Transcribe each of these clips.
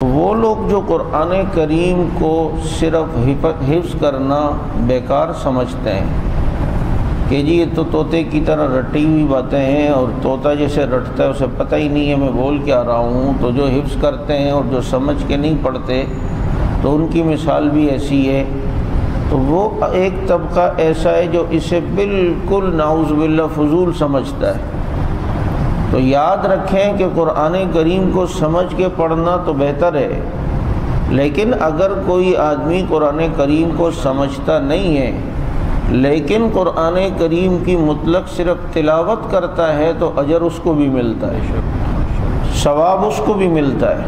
وہ لوگ جو قرآن کریم کو صرف حفظ کرنا بیکار سمجھتے ہیں کہ جی یہ تو طوطے کی طرح رٹی ہوئی باتیں ہیں اور طوطا جیسے رٹتا ہے اسے پتہ ہی نہیں ہے میں بول کیا رہا ہوں، تو جو حفظ کرتے ہیں اور جو سمجھ کے نہیں پڑھتے تو ان کی مثال بھی ایسی ہے، تو وہ ایک طبقہ ایسا ہے جو اسے بالکل نعوذ باللہ فضول سمجھتا ہے۔ تو یاد رکھیں کہ قرآن کریم کو سمجھ کے پڑھنا تو بہتر ہے، لیکن اگر کوئی آدمی قرآن کریم کو سمجھتا نہیں ہے لیکن قرآن کریم کی مطلق صرف تلاوت کرتا ہے تو اجر اس کو بھی ملتا ہے، ثواب اس کو بھی ملتا ہے،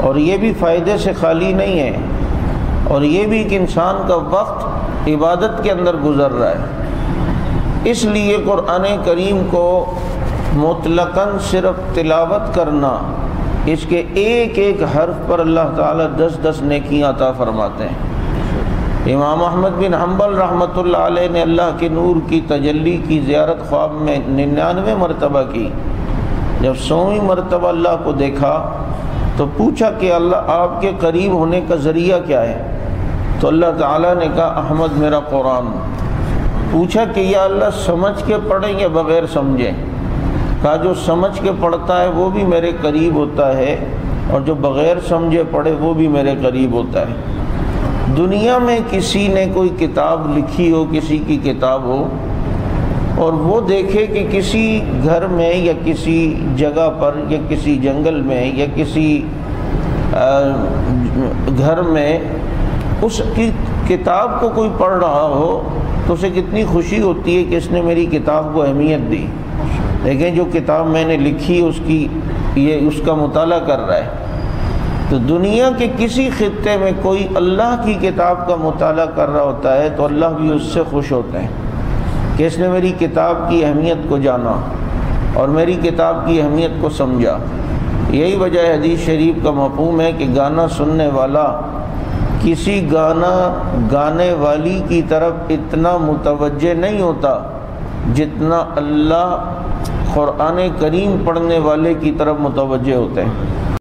اور یہ بھی فائدے سے خالی نہیں ہے، اور یہ بھی کہ انسان کا وقت عبادت کے اندر گزر رہا ہے۔ اس لیے قرآن کریم کو مطلقاً صرف تلاوت کرنا، اس کے ایک ایک حرف پر اللہ تعالیٰ 10 نیکیاں عطا فرماتے ہیں۔ امام احمد بن حنبل رحمۃ اللہ علیہ نے اللہ کے نور کی تجلی کی زیارت خواب میں 99 مرتبہ کی۔ جب 100ویں مرتبہ اللہ کو دیکھا تو پوچھا کہ اللہ آپ کے قریب ہونے کا ذریعہ کیا ہے؟ تو اللہ تعالیٰ نے کہا احمد میرا قرآن۔ پوچھا کہ یا اللہ سمجھ کے پڑھیں یا بغیر سمجھیں؟ کہا جو سمجھ کے پڑھتا ہے وہ بھی میرے قریب ہوتا ہے اور جو بغیر سمجھے پڑھے وہ بھی میرے قریب ہوتا ہے۔ دنیا میں کسی نے کوئی کتاب لکھی ہو، کسی کی کتاب ہو، اور وہ دیکھے کہ کسی گھر میں یا کسی جگہ پر یا کسی جنگل میں یا کسی گھر میں اس کی کتاب کو کوئی پڑھ رہا ہو تو اسے کتنی خوشی ہوتی ہے کہ اس نے میری کتاب کو اہمیت دی، لیکن جو کتاب میں نے لکھی اس کا مطالعہ کر رہا ہے۔ تو دنیا کے کسی خطے میں کوئی اللہ کی کتاب کا مطالعہ کر رہا ہوتا ہے تو اللہ بھی اس سے خوش ہوتے ہیں کہ اس نے میری کتاب کی اہمیت کو جانا اور میری کتاب کی اہمیت کو سمجھا۔ یہی وجہ حدیث شریف کا مفہوم ہے کہ گانا سننے والا کسی گانا گانے والی کی طرف اتنا متوجہ نہیں ہوتا جتنا اللہ قرآن کریم پڑھنے والے کی طرف متوجہ ہوتے ہیں۔